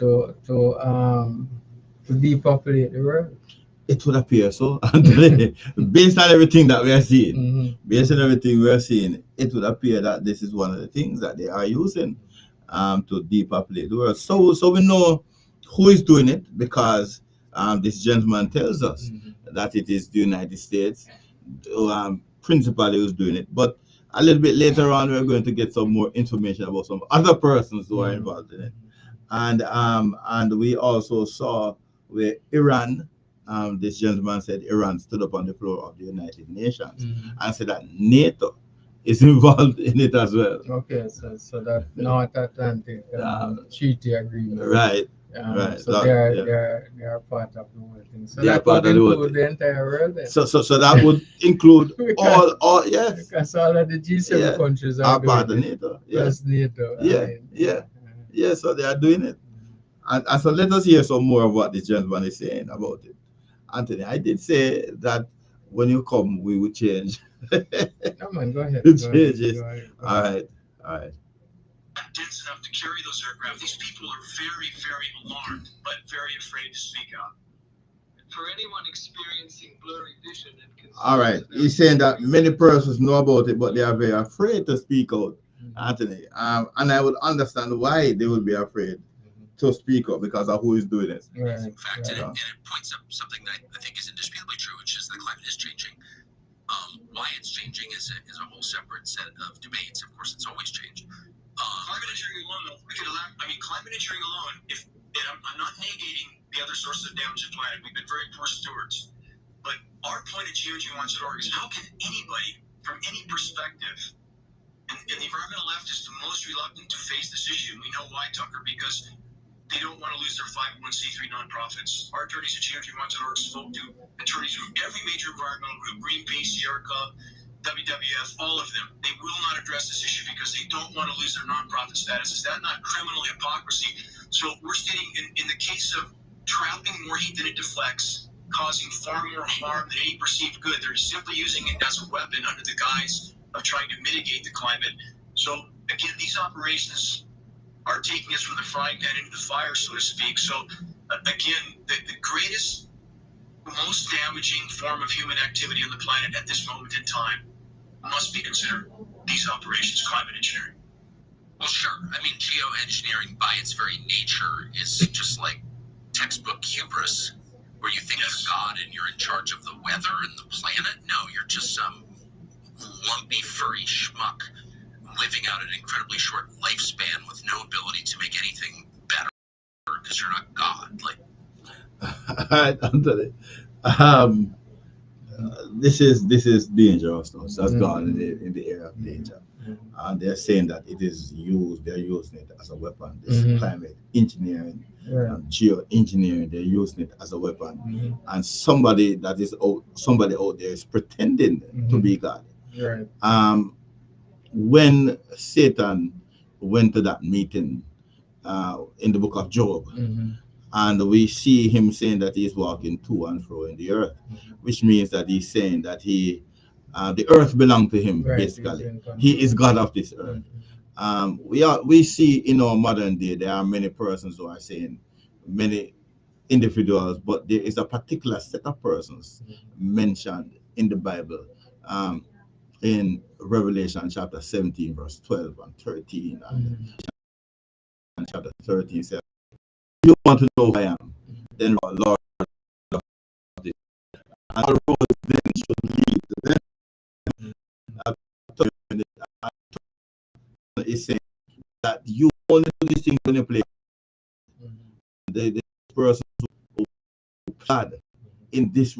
to depopulate the world. It would appear so. And based on everything that we are seeing, based on Mm-hmm. everything we are seeing, it would appear that this is one of the things that they are using to depopulate the world. So we know who is doing it because this gentleman tells us that it is the United States principally who's doing it. But a little bit later on, we're going to get some more information about some other persons who are involved in it. And we also saw where Iran, this gentleman said Iran stood up on the floor of the United Nations and said that NATO is involved in it as well. Okay, so that North Atlantic Treaty Agreement. Right, right. So That, yeah. they are part of the whole thing. So They are that part would of the whole include thing. the entire world then. So that would include all yes, Because all of the G7 yeah, countries are are part doing of it, NATO. Yeah, plus NATO. I yeah, mean, yeah, yeah. So they are doing it. And so let us hear some more of what this gentleman is saying about it. Anthony, I did say that when you come, we will change. No man, go ahead. Change it. Go ahead. All right, all right. Dense enough to carry those aircraft. These people are very, very alarmed, but very afraid to speak out. For anyone experiencing blurry vision and All right. He's saying that many persons know about it, but they are very afraid to speak out, Anthony. And I would understand why they would be afraid to speak up because of who is doing it. Right. Fact, and it points up something that I think is indisputably true, which is the climate is changing. Why it's changing is a whole separate set of debates. Of course, it's always changed. Climate engineering alone, though, we could allow. I mean, climate engineering alone. If and I'm not negating the other sources of damage to the planet. We've been very poor stewards. But our point at geoengineering.org is how can anybody, from any perspective, and the environmental left is the most reluctant to face this issue. And we know why, Tucker, because they don't want to lose their 501c3 nonprofits. Our attorneys at geoengineering.org spoke to attorneys from every major environmental group, Greenpeace, Sierra Club, WWF, all of them. They will not address this issue because they don't want to lose their nonprofit status. Is that not criminal hypocrisy? So we're stating in the case of trapping more heat than it deflects, causing far more harm than any perceived good, they're simply using it as a weapon under the guise of trying to mitigate the climate. So again, these operations are taking us from the frying pan into the fire, so to speak. So again, the greatest, most damaging form of human activity on the planet at this moment in time must be considered these operations, climate engineering. Well, sure. I mean, geoengineering by its very nature is just like textbook hubris, where you think you're God and you're in charge of the weather and the planet. No, you're just some lumpy, furry schmuck living out an incredibly short lifespan with no ability to make anything better because you're not God. Like, All right, Anthony. This is dangerous now. So that's gone in the area of danger. And they're saying that it is used, they're using it as a weapon. This climate engineering and geoengineering, they're using it as a weapon. And somebody out there is pretending to be God. Right. When Satan went to that meeting in the book of Job, and we see him saying that he's walking to and fro in the earth, which means that he's saying that the earth belongs to him. Right, basically, he is God of this earth. We see in our modern day there are many persons who are saying many individuals, but there is a particular set of persons mentioned in the Bible. In Revelation chapter 17, verse 12 and 13, and chapter 13 says, "You want to know who I am? Then Lord of this, and our roads then should lead to them." Is saying that you only do these things when you play. The person who planned in this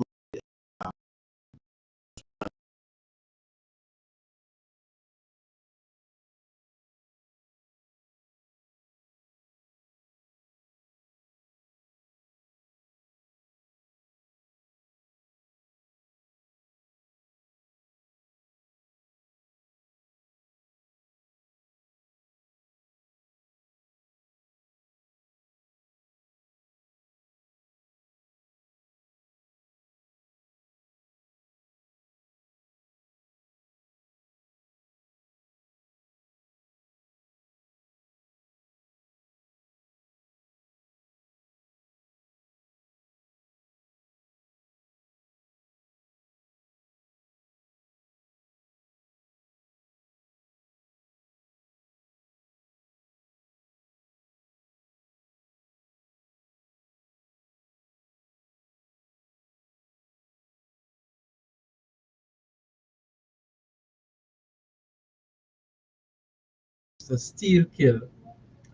to steal, kill,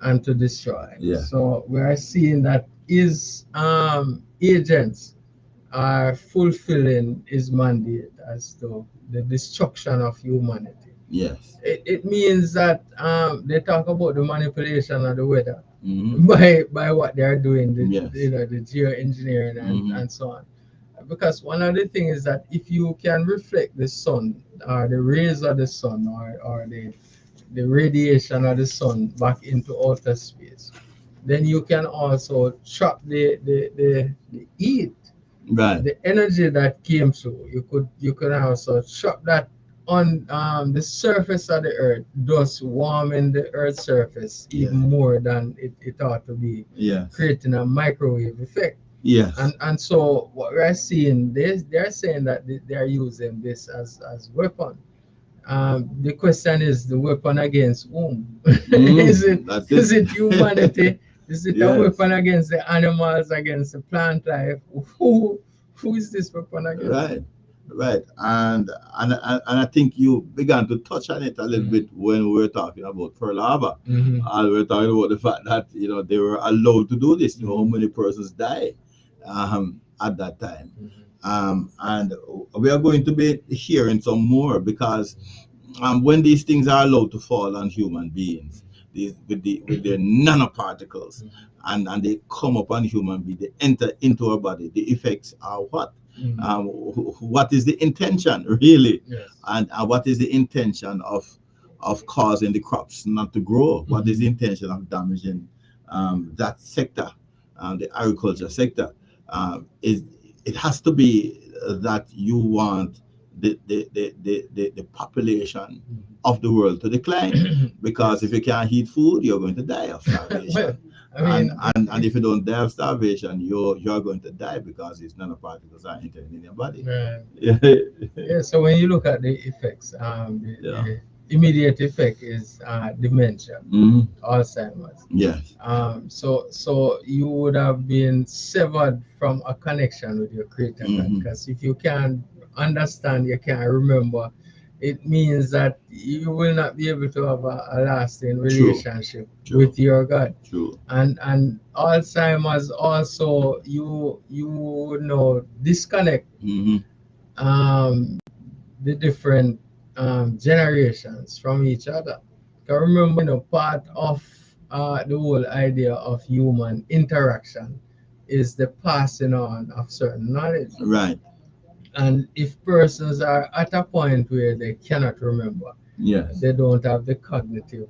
and to destroy. Yeah. So we are seeing that his agents are fulfilling his mandate as to the destruction of humanity. Yes. It means that they talk about the manipulation of the weather Mm-hmm. by what they are doing, Yes. the geoengineering Mhm. and so on. Because one of the things is that if you can reflect the sun or the rays of the sun or the radiation of the sun back into outer space, then you can also trap the heat, Right. the energy that came through. You could also trap that on the surface of the earth, thus warming the earth's surface even more than it ought to be, Yes. creating a microwave effect. Yes. And so what we're seeing, they're saying that they're using this as weapon. The question is the weapon against whom? That's Is it humanity? Is it a Yes. weapon against the animals, against the plant life? Who is this weapon against? Right. Right. And I think you began to touch on it a little bit when we were talking about Pearl Harbor. Mhm. And we were talking about the fact that they were allowed to do this. How many persons died at that time. And we are going to be hearing some more because when these things are allowed to fall on human beings, with their nanoparticles, and they come upon human beings, they enter into our body, the effects are what? What is the intention really? Yes. And what is the intention of causing the crops not to grow? What is the intention of damaging that sector, the agriculture sector? It has to be that you want the population of the world to decline, because if you can't eat food, you're going to die of starvation. I mean, and if you don't die of starvation, you're going to die because these nanoparticles are entering in your body. right. Yeah. Yeah, so when you look at the effects, the immediate effect is dementia, Mhm. Alzheimer's. Yes. So you would have been severed from a connection with your creator, Mhm. because if you can't understand, you can't remember, it means that you will not be able to have a lasting relationship True. with your God. True. And Alzheimer's also, you would know, disconnect Mhm. the different generations from each other. Because remember, part of the whole idea of human interaction is the passing on of certain knowledge. Right. And if persons are at a point where they cannot remember, Yes. they don't have the cognitive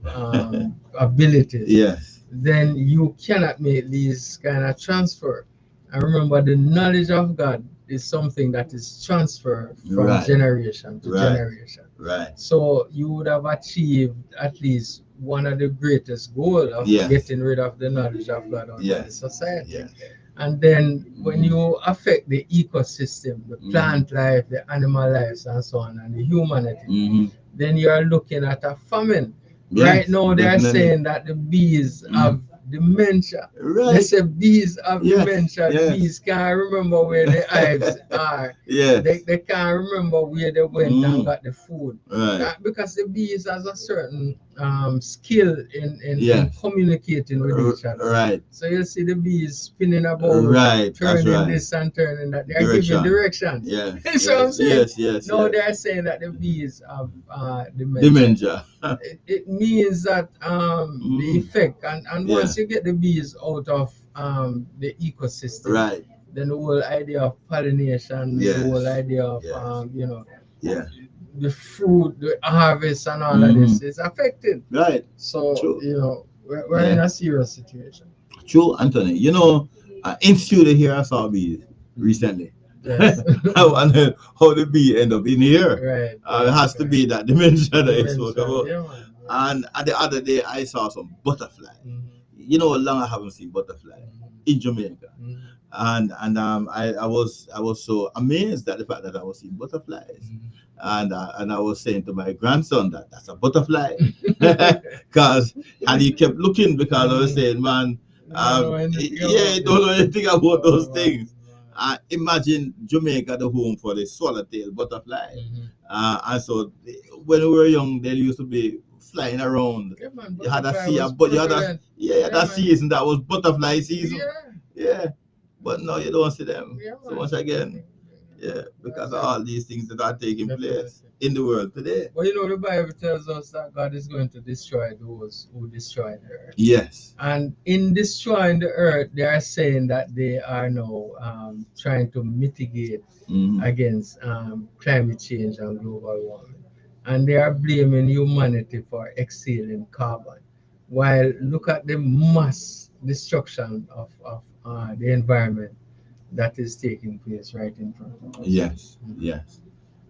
abilities, Yes. then you cannot make these kind of transfer. And remember, the knowledge of God is something that is transferred from Right. generation to Right. generation. Right. So you would have achieved at least one of the greatest goals of Yes. getting rid of the knowledge of God out of the Yes. society. Yes. And then when you affect the ecosystem, the plant life, the animal lives, and so on, and the humanity, Mhm. then you are looking at a famine. Yes, Right now, they are definitely. saying that the bees have dementia. They Right. say bees have Yes, dementia. yes. The bees can't remember where the hives are. Yes. They can't remember where they went and got the food. Right. Because the bees has a certain skill in Yes. communicating with each other. Right. So you see the bees spinning about, Right. That's turning right. this and turning that. They are giving directions. Yes. You see what I'm saying? Yes. Yes. No, Yes. they are saying that the bees have dementia. Dementia. It means that the effect, and once you get the bees out of the ecosystem, Right. then the whole idea of pollination, Yes. the whole idea of Yes. Yeah. the fruit, the harvest, and all of this is affected. Right. So True. we're in a serious situation. True, Anthony. In studio here I saw bees recently. Yes. And how the bee end up in here. Right. It has to be that dementia that you spoke Dementia. about. Yeah, man. And the other day I saw some butterfly. Long I haven't seen butterfly in Jamaica. And I was so amazed at the fact that I was seeing butterflies. And I was saying to my grandson that that's a butterfly, and he kept looking, because I was saying, man, don't know anything about those things. Imagine Jamaica, the home for the swallowtail butterfly. And so when we were young, there used to be flying around. Yeah, man, You had a butterfly sea, was but you had prevalent. that man. season that was butterfly season. Yeah, Yeah. But now you don't see them. yeah, So man. once again, yeah, because of all these things that are taking Definitely. place in the world today. But you know, the Bible tells us that God is going to destroy those who destroy the earth. Yes. And in destroying the earth, they are saying that they are now trying to mitigate against climate change and global warming. And they are blaming humanity for exhaling carbon. While look at the mass destruction of the environment that is taking place right in front of us. Yes, yes,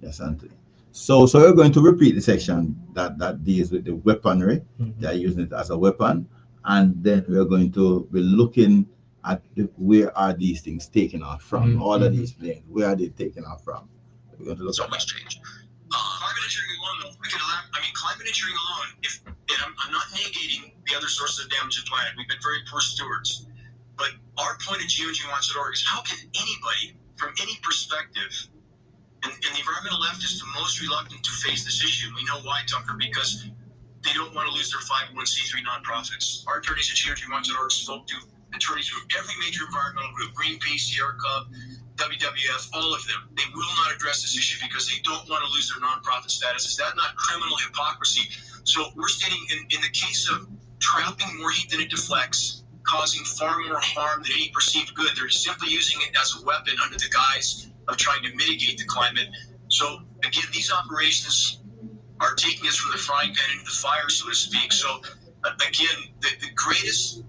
yes, Anthony. So we're going to repeat the section that deals with the weaponry. They are using it as a weapon, and then we're going to be looking at where are these things taken off from. All of these planes, where are they taken off from? We're going to look It's at always that. changed. Climate engineering alone, though, we could climate engineering alone, and I'm not negating the other sources of damage to the planet. We've been very poor stewards. But our point at geoengineeringwatch.org is how can anybody, from any perspective, and the environmental left is the most reluctant to face this issue. We know why, Tucker, because they don't want to lose their 501c3 nonprofits. Our attorneys at geoengineeringwatch.org spoke to attorneys from every major environmental group, Greenpeace, Sierra Club, WWF, all of them. They will not address this issue because they don't want to lose their nonprofit status. Is that not criminal hypocrisy? So we're stating in the case of trapping more heat than it deflects, causing far more harm than any perceived good, they're simply using it as a weapon under the guise of trying to mitigate the climate. So again, these operations are taking us from the frying pan into the fire, so to speak. So again, the greatest,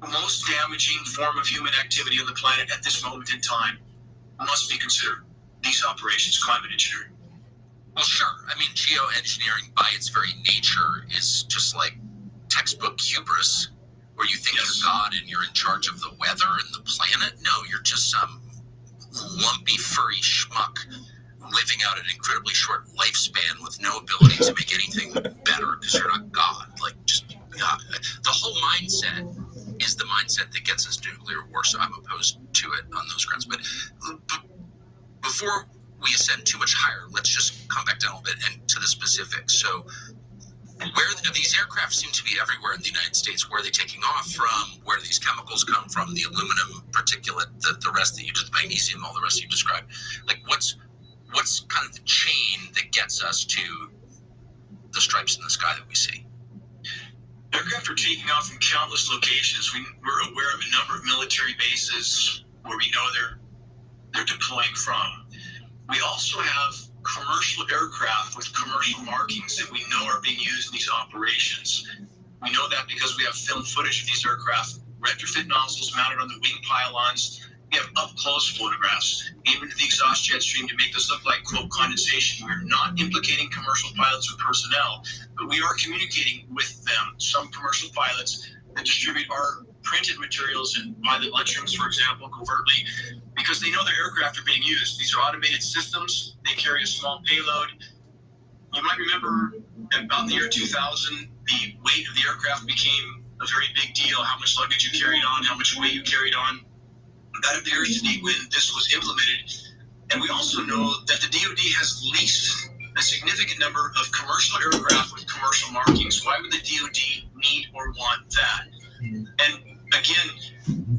most damaging form of human activity on the planet at this moment in time must be considered these operations, climate engineering. Well, sure. I mean, geoengineering by its very nature is just like textbook hubris, where you think you're God and you're in charge of the weather and the planet. No, you're just some lumpy, furry schmuck living out an incredibly short lifespan with no ability to make anything better because you're not God. Like, just the whole mindset is the mindset that gets us to nuclear war. So I'm opposed to it on those grounds. But before we ascend too much higher, let's just come back down a little bit and to the specifics. So where these aircraft seem to be everywhere in the United States, where are they taking off from? Where do these chemicals come from? The aluminum particulate, the rest that you just, magnesium, all the rest you described. Like, what's kind of the chain that gets us to the stripes in the sky that we see? Aircraft are taking off from countless locations. We're aware of a number of military bases where we know they're deploying from. We also have commercial aircraft with commercial markings that we know are being used in these operations. We know that because we have film footage of these aircraft, retrofit nozzles mounted on the wing pylons. We have up-close photographs aimed into the exhaust jet stream to make this look like, quote, condensation. We're not implicating commercial pilots or personnel, but we are communicating with them. Some commercial pilots that distribute our printed materials in pilot lunchrooms, for example, covertly, because they know their aircraft are being used. These are automated systems. They carry a small payload. You might remember about the year 2000, the weight of the aircraft became a very big deal, how much luggage you carried on, how much weight you carried on. That appears to be when this was implemented. And we also know that the DoD has leased a significant number of commercial aircraft with commercial markings. Why would the DoD need or want that? And again,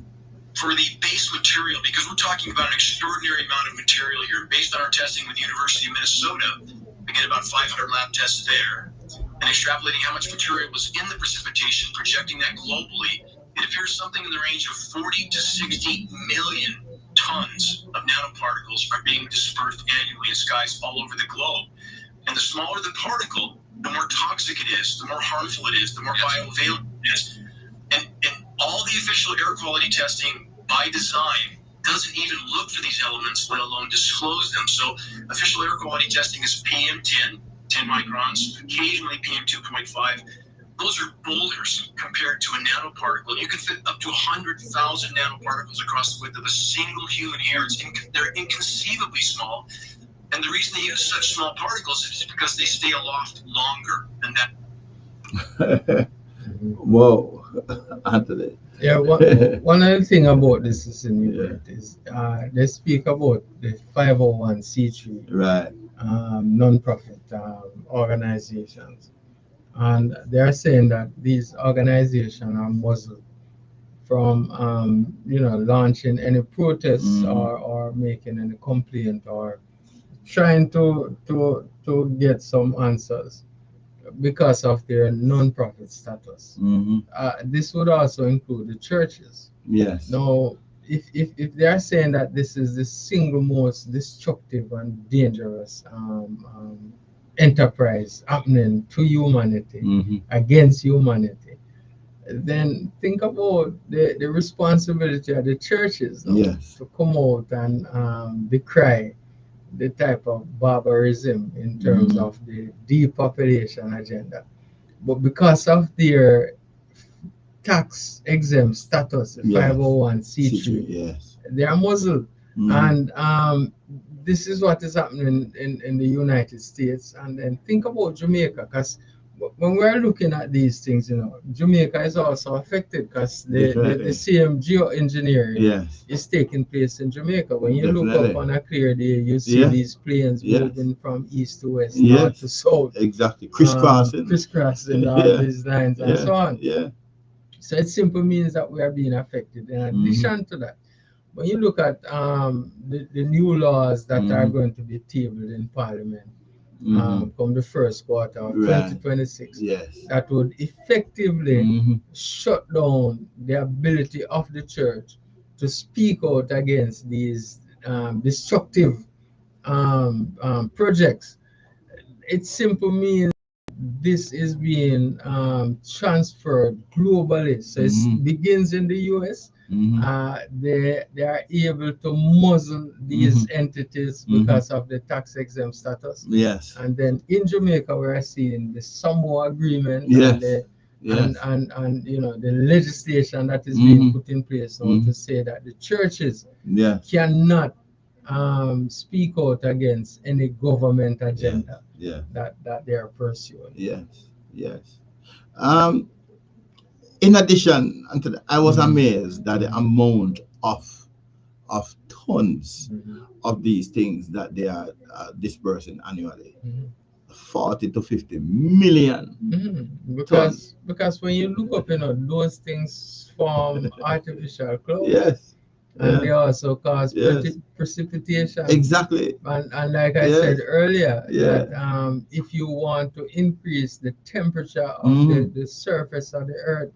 for the base material, because we're talking about an extraordinary amount of material here, based on our testing with the University of Minnesota, we get about 500 lab tests there, and extrapolating how much material was in the precipitation, projecting that globally, it appears something in the range of 40 to 60 million tons of nanoparticles are being dispersed annually in skies all over the globe. And the smaller the particle, the more toxic it is, the more harmful it is, the more bioavailable it is. And all the official air quality testing by design doesn't even look for these elements, let alone disclose them. So official air quality testing is PM10, 10 microns, occasionally PM2.5. Those are boulders compared to a nanoparticle. You can fit up to 100,000 nanoparticles across the width of a single human hair. They're inconceivably small. And the reason they use such small particles is because they stay aloft longer than that. Whoa, Anthony. Yeah, one other thing about this is they speak about the 501c3 right, non-profit organizations. and they are saying that these organizations are muzzled from launching any protests or making any complaint or trying to get some answers because of their non-profit status. This would also include the churches. Yes. Now, if they are saying that this is the single most destructive and dangerous enterprise happening to humanity, against humanity, then think about the responsibility of the churches now, Yes. to come out and decry the type of barbarism in terms of the depopulation agenda. But because of their tax exempt status, the Yes. 501c3, Yes. they are muzzled. And this is what is happening in the United States. And then think about Jamaica, because when we're looking at these things, Jamaica is also affected because the same geoengineering Yes. is taking place in Jamaica. When you look Definitely. up on a clear day, you see Yeah. these planes Yes. moving from east to west, Yes. north to south, Exactly. Crisscrossing. crisscrossing all Yeah. these lines and Yeah. so on. Yeah. So it simply means that we are being affected. In addition to that, when you look at the new laws that are going to be tabled in Parliament come the first quarter of Right. 2026, Yes. that would effectively shut down the ability of the church to speak out against these destructive projects. It simply means this is being transferred globally. So it begins in the US. They are able to muzzle these entities because of the tax exempt status. Yes. And then in Jamaica, we're seeing the Samoa Agreement Yes. and the Yes. and the legislation that is being put in place now to say that the churches Yeah. cannot speak out against any government agenda Yeah. that they are pursuing. Yes. Yes. In addition to that, I was amazed that the amount of tons of these things that they are dispersing annually. 40 to 50 million. Because when you look up, those things form artificial clouds. Yes. And they also cause Yes. precipitation. Exactly. And like I Yes. said earlier, Yeah. that if you want to increase the temperature of the surface of the earth,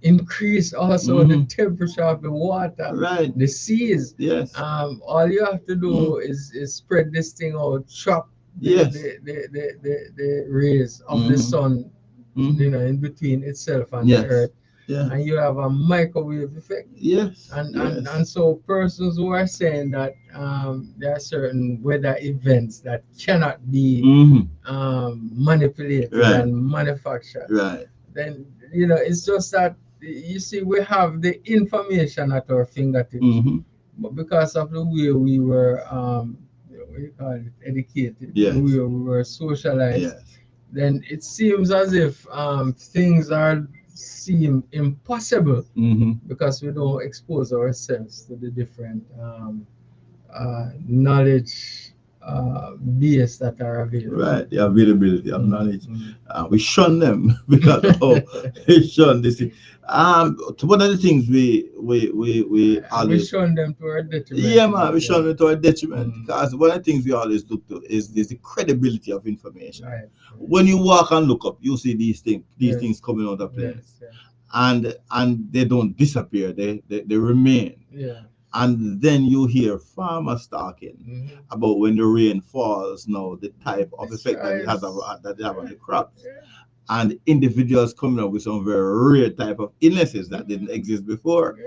increase also the temperature of the water, Right. the seas. Yes. All you have to do is spread this thing out, trap Yes. the rays of the sun, in between itself and Yes. the earth. Yeah. And you have a microwave effect. Yes. And so persons who are saying that there are certain weather events that cannot be manipulated and manufactured, Right. then it's just that, you see, we have the information at our fingertips, but because of the way we were what you call it, educated, Yes. the way we were socialized, Yes. then it seems as if things seem impossible because we don't expose ourselves to the different knowledge base that are available. Right, the availability of knowledge. We shun them because we shun this thing. One of the things we always shun them to our detriment. Yeah, man, we shun them to our detriment because one of the things we always look to is the credibility of information. Right. When you walk and look up, you see these things coming out of planes, and they don't disappear. They remain. Yeah. And then you hear farmers talking about when the rain falls now, the type of effect that it has that they have on the crops. And individuals coming up with some very rare type of illnesses that didn't exist before.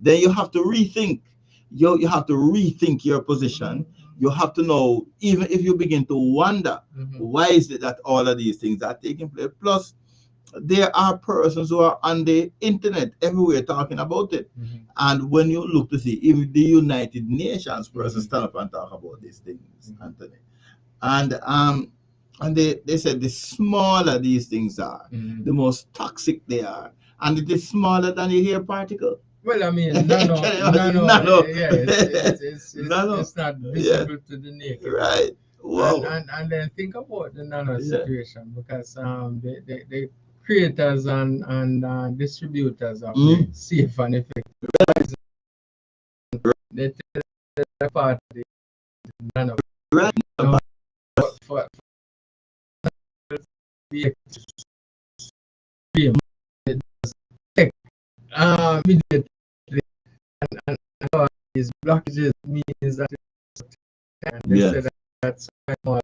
Then you have to rethink. You have to rethink your position. You have to know, even if you begin to wonder, why is it that all of these things are taking place? Plus, there are persons who are on the internet everywhere talking about it. And when you look to see, even the United Nations person stand up and talk about these things, Anthony. And they said the smaller these things are, the most toxic they are. And it is smaller than the hair particle. Well, I mean, Nano. yeah, it's not visible to the naked. Right. Wow. And then think about the nano Yeah. situation, because the creators and distributors of Mm. the safe and effective they tell the party nano Right. for the extreme. It does take immediately, and these blockages means that and they Yes. say that that's more